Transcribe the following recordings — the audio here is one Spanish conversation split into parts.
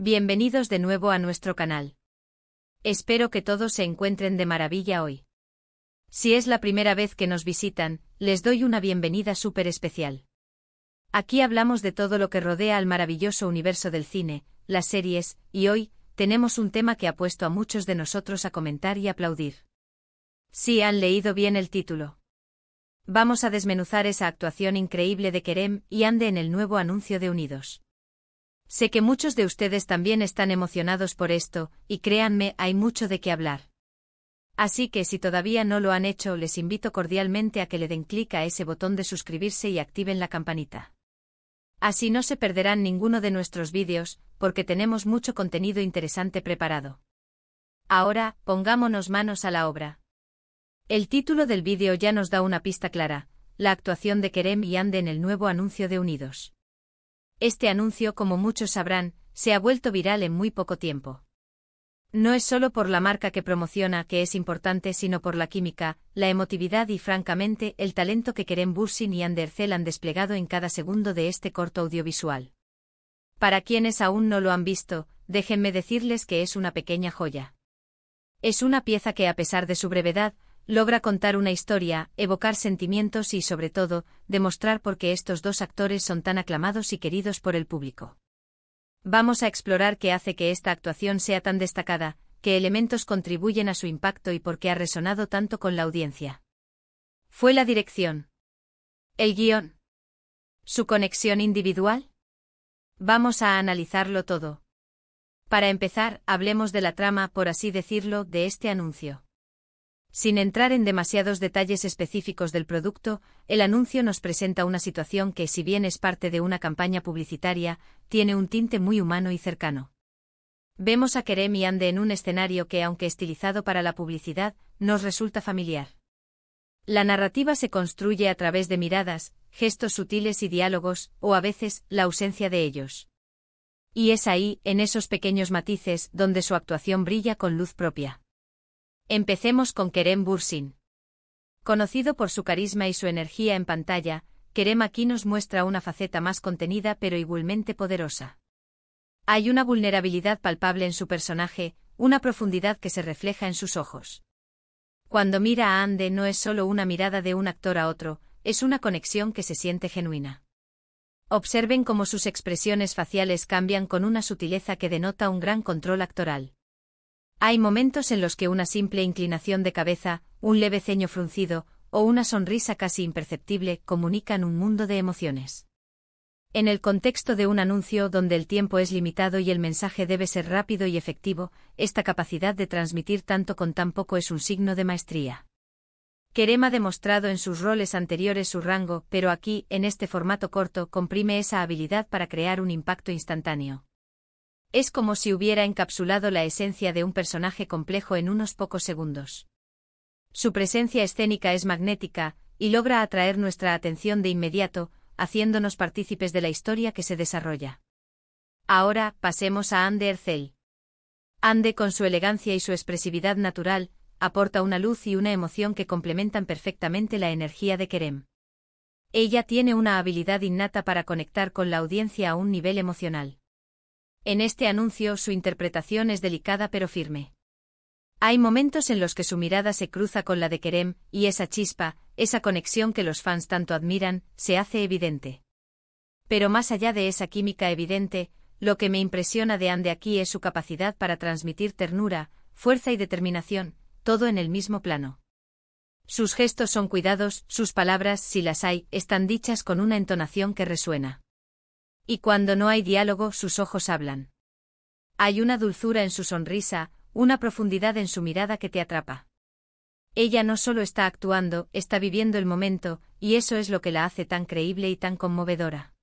Bienvenidos de nuevo a nuestro canal. Espero que todos se encuentren de maravilla hoy. Si es la primera vez que nos visitan, les doy una bienvenida súper especial. Aquí hablamos de todo lo que rodea al maravilloso universo del cine, las series, y hoy, tenemos un tema que ha puesto a muchos de nosotros a comentar y aplaudir. Sí, han leído bien el título. Vamos a desmenuzar esa actuación increíble de Kerem y Ande en el nuevo anuncio de Unidos. Sé que muchos de ustedes también están emocionados por esto, y créanme, hay mucho de qué hablar. Así que si todavía no lo han hecho, les invito cordialmente a que le den clic a ese botón de suscribirse y activen la campanita. Así no se perderán ninguno de nuestros vídeos, porque tenemos mucho contenido interesante preparado. Ahora, pongámonos manos a la obra. El título del vídeo ya nos da una pista clara: la actuación de Kerem y Ande en el nuevo anuncio de Unidos. Este anuncio, como muchos sabrán, se ha vuelto viral en muy poco tiempo. No es solo por la marca que promociona que es importante, sino por la química, la emotividad y francamente el talento que Kerem Bürsin y Hande Erçel han desplegado en cada segundo de este corto audiovisual. Para quienes aún no lo han visto, déjenme decirles que es una pequeña joya. Es una pieza que, a pesar de su brevedad, logra contar una historia, evocar sentimientos y, sobre todo, demostrar por qué estos dos actores son tan aclamados y queridos por el público. Vamos a explorar qué hace que esta actuación sea tan destacada, qué elementos contribuyen a su impacto y por qué ha resonado tanto con la audiencia. ¿Fue la dirección? ¿El guión? ¿Su conexión individual? Vamos a analizarlo todo. Para empezar, hablemos de la trama, por así decirlo, de este anuncio. Sin entrar en demasiados detalles específicos del producto, el anuncio nos presenta una situación que, si bien es parte de una campaña publicitaria, tiene un tinte muy humano y cercano. Vemos a Kerem y Ande en un escenario que, aunque estilizado para la publicidad, nos resulta familiar. La narrativa se construye a través de miradas, gestos sutiles y diálogos, o a veces, la ausencia de ellos. Y es ahí, en esos pequeños matices, donde su actuación brilla con luz propia. Empecemos con Kerem Bürsin. Conocido por su carisma y su energía en pantalla, Kerem aquí nos muestra una faceta más contenida pero igualmente poderosa. Hay una vulnerabilidad palpable en su personaje, una profundidad que se refleja en sus ojos. Cuando mira a Ande no es solo una mirada de un actor a otro, es una conexión que se siente genuina. Observen cómo sus expresiones faciales cambian con una sutileza que denota un gran control actoral. Hay momentos en los que una simple inclinación de cabeza, un leve ceño fruncido, o una sonrisa casi imperceptible comunican un mundo de emociones. En el contexto de un anuncio donde el tiempo es limitado y el mensaje debe ser rápido y efectivo, esta capacidad de transmitir tanto con tan poco es un signo de maestría. Kerem ha demostrado en sus roles anteriores su rango, pero aquí, en este formato corto, comprime esa habilidad para crear un impacto instantáneo. Es como si hubiera encapsulado la esencia de un personaje complejo en unos pocos segundos. Su presencia escénica es magnética, y logra atraer nuestra atención de inmediato, haciéndonos partícipes de la historia que se desarrolla. Ahora, pasemos a Hande Erçel. Ande, con su elegancia y su expresividad natural, aporta una luz y una emoción que complementan perfectamente la energía de Kerem. Ella tiene una habilidad innata para conectar con la audiencia a un nivel emocional. En este anuncio su interpretación es delicada pero firme. Hay momentos en los que su mirada se cruza con la de Kerem, y esa chispa, esa conexión que los fans tanto admiran, se hace evidente. Pero más allá de esa química evidente, lo que me impresiona de Ande aquí es su capacidad para transmitir ternura, fuerza y determinación, todo en el mismo plano. Sus gestos son cuidados, sus palabras, si las hay, están dichas con una entonación que resuena. Y cuando no hay diálogo, sus ojos hablan. Hay una dulzura en su sonrisa, una profundidad en su mirada que te atrapa. Ella no solo está actuando, está viviendo el momento, y eso es lo que la hace tan creíble y tan conmovedora.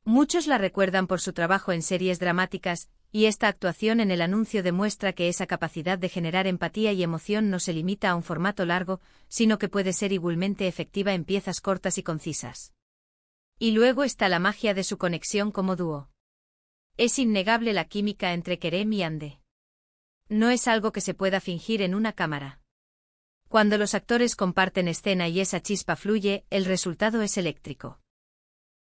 Muchos la recuerdan por su trabajo en series dramáticas, y esta actuación en el anuncio demuestra que esa capacidad de generar empatía y emoción no se limita a un formato largo, sino que puede ser igualmente efectiva en piezas cortas y concisas. Y luego está la magia de su conexión como dúo. Es innegable la química entre Kerem y Ande. No es algo que se pueda fingir en una cámara. Cuando los actores comparten escena y esa chispa fluye, el resultado es eléctrico.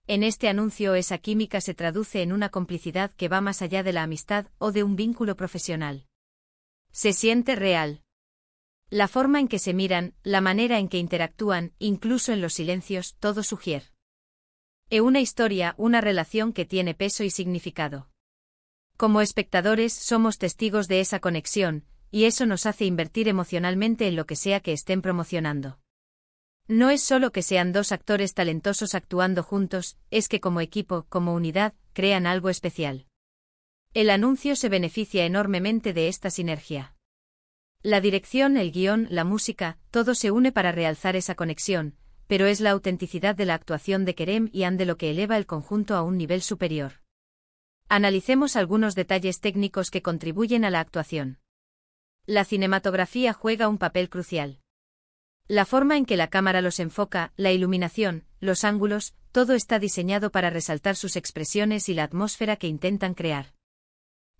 En este anuncio esa química se traduce en una complicidad que va más allá de la amistad o de un vínculo profesional. Se siente real. La forma en que se miran, la manera en que interactúan, incluso en los silencios, todo sugiere una historia, una relación que tiene peso y significado. Como espectadores somos testigos de esa conexión, y eso nos hace invertir emocionalmente en lo que sea que estén promocionando. No es solo que sean dos actores talentosos actuando juntos, es que como equipo, como unidad, crean algo especial. El anuncio se beneficia enormemente de esta sinergia. La dirección, el guión, la música, todo se une para realzar esa conexión, pero es la autenticidad de la actuación de Kerem y Ande lo que eleva el conjunto a un nivel superior. Analicemos algunos detalles técnicos que contribuyen a la actuación. La cinematografía juega un papel crucial. La forma en que la cámara los enfoca, la iluminación, los ángulos, todo está diseñado para resaltar sus expresiones y la atmósfera que intentan crear.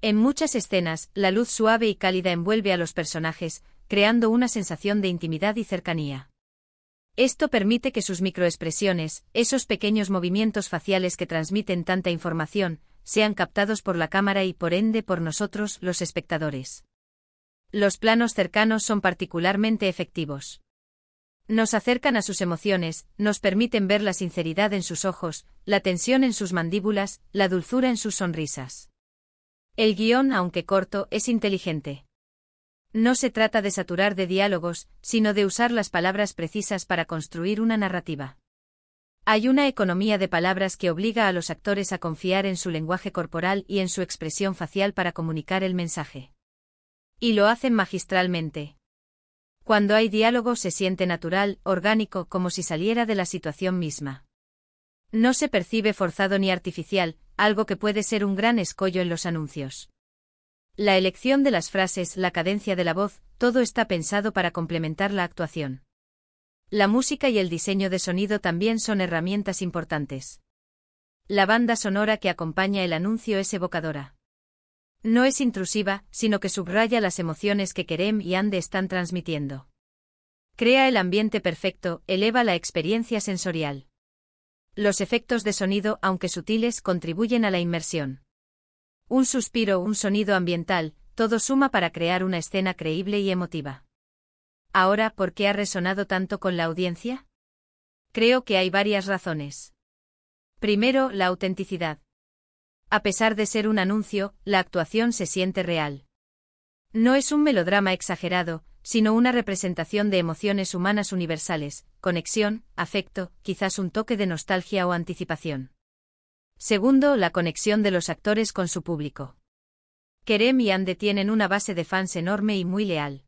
En muchas escenas, la luz suave y cálida envuelve a los personajes, creando una sensación de intimidad y cercanía. Esto permite que sus microexpresiones, esos pequeños movimientos faciales que transmiten tanta información, sean captados por la cámara y por ende por nosotros, los espectadores. Los planos cercanos son particularmente efectivos. Nos acercan a sus emociones, nos permiten ver la sinceridad en sus ojos, la tensión en sus mandíbulas, la dulzura en sus sonrisas. El guión, aunque corto, es inteligente. No se trata de saturar de diálogos, sino de usar las palabras precisas para construir una narrativa. Hay una economía de palabras que obliga a los actores a confiar en su lenguaje corporal y en su expresión facial para comunicar el mensaje. Y lo hacen magistralmente. Cuando hay diálogo se siente natural, orgánico, como si saliera de la situación misma. No se percibe forzado ni artificial, algo que puede ser un gran escollo en los anuncios. La elección de las frases, la cadencia de la voz, todo está pensado para complementar la actuación. La música y el diseño de sonido también son herramientas importantes. La banda sonora que acompaña el anuncio es evocadora. No es intrusiva, sino que subraya las emociones que Kerem y Ande están transmitiendo. Crea el ambiente perfecto, eleva la experiencia sensorial. Los efectos de sonido, aunque sutiles, contribuyen a la inmersión. Un suspiro, un sonido ambiental, todo suma para crear una escena creíble y emotiva. Ahora, ¿por qué ha resonado tanto con la audiencia? Creo que hay varias razones. Primero, la autenticidad. A pesar de ser un anuncio, la actuación se siente real. No es un melodrama exagerado, sino una representación de emociones humanas universales, conexión, afecto, quizás un toque de nostalgia o anticipación. Segundo, la conexión de los actores con su público. Kerem y Ande tienen una base de fans enorme y muy leal.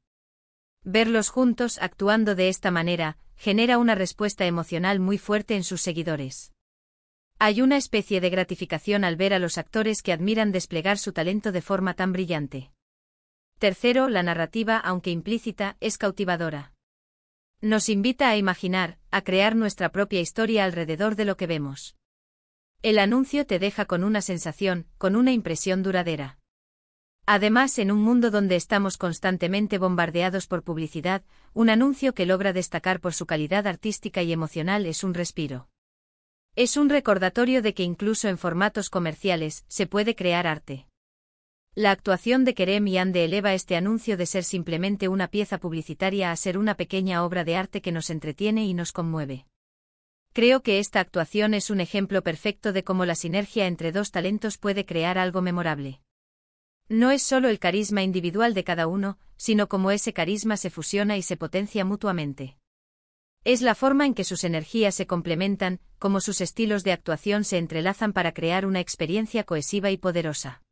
Verlos juntos actuando de esta manera, genera una respuesta emocional muy fuerte en sus seguidores. Hay una especie de gratificación al ver a los actores que admiran desplegar su talento de forma tan brillante. Tercero, la narrativa, aunque implícita, es cautivadora. Nos invita a imaginar, a crear nuestra propia historia alrededor de lo que vemos. El anuncio te deja con una sensación, con una impresión duradera. Además, en un mundo donde estamos constantemente bombardeados por publicidad, un anuncio que logra destacar por su calidad artística y emocional es un respiro. Es un recordatorio de que incluso en formatos comerciales, se puede crear arte. La actuación de Kerem y Ande eleva este anuncio de ser simplemente una pieza publicitaria a ser una pequeña obra de arte que nos entretiene y nos conmueve. Creo que esta actuación es un ejemplo perfecto de cómo la sinergia entre dos talentos puede crear algo memorable. No es solo el carisma individual de cada uno, sino cómo ese carisma se fusiona y se potencia mutuamente. Es la forma en que sus energías se complementan, cómo sus estilos de actuación se entrelazan para crear una experiencia cohesiva y poderosa.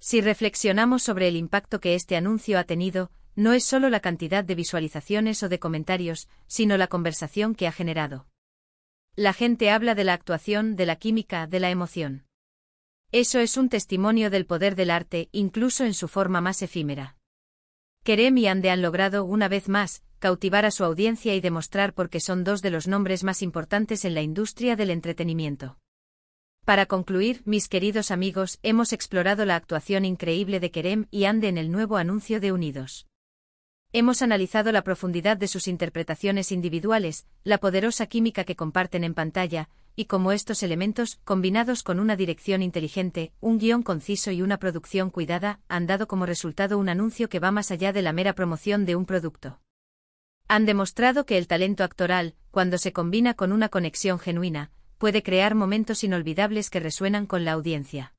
Si reflexionamos sobre el impacto que este anuncio ha tenido, no es solo la cantidad de visualizaciones o de comentarios, sino la conversación que ha generado. La gente habla de la actuación, de la química, de la emoción. Eso es un testimonio del poder del arte, incluso en su forma más efímera. Kerem y Ande han logrado, una vez más, cautivar a su audiencia y demostrar por qué son dos de los nombres más importantes en la industria del entretenimiento. Para concluir, mis queridos amigos, hemos explorado la actuación increíble de Kerem y Ande en el nuevo anuncio de Unidos. Hemos analizado la profundidad de sus interpretaciones individuales, la poderosa química que comparten en pantalla, y cómo estos elementos, combinados con una dirección inteligente, un guión conciso y una producción cuidada, han dado como resultado un anuncio que va más allá de la mera promoción de un producto. Han demostrado que el talento actoral, cuando se combina con una conexión genuina, puede crear momentos inolvidables que resuenan con la audiencia.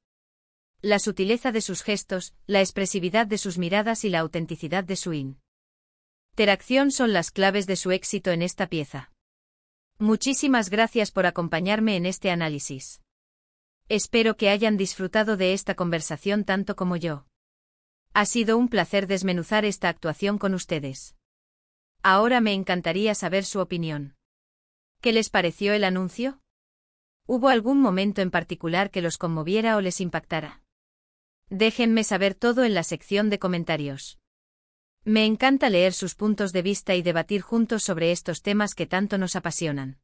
La sutileza de sus gestos, la expresividad de sus miradas y la autenticidad de su interacción son las claves de su éxito en esta pieza. Muchísimas gracias por acompañarme en este análisis. Espero que hayan disfrutado de esta conversación tanto como yo. Ha sido un placer desmenuzar esta actuación con ustedes. Ahora me encantaría saber su opinión. ¿Qué les pareció el anuncio? ¿Hubo algún momento en particular que los conmoviera o les impactara? Déjenme saber todo en la sección de comentarios. Me encanta leer sus puntos de vista y debatir juntos sobre estos temas que tanto nos apasionan.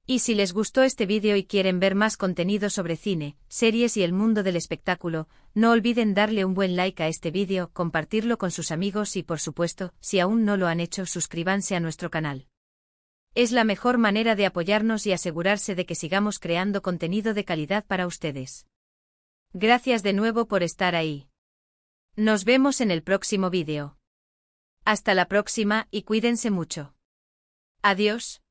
Y si les gustó este vídeo y quieren ver más contenido sobre cine, series y el mundo del espectáculo, no olviden darle un buen like a este vídeo, compartirlo con sus amigos y por supuesto, si aún no lo han hecho, suscríbanse a nuestro canal. Es la mejor manera de apoyarnos y asegurarse de que sigamos creando contenido de calidad para ustedes. Gracias de nuevo por estar ahí. Nos vemos en el próximo vídeo. Hasta la próxima y cuídense mucho. Adiós.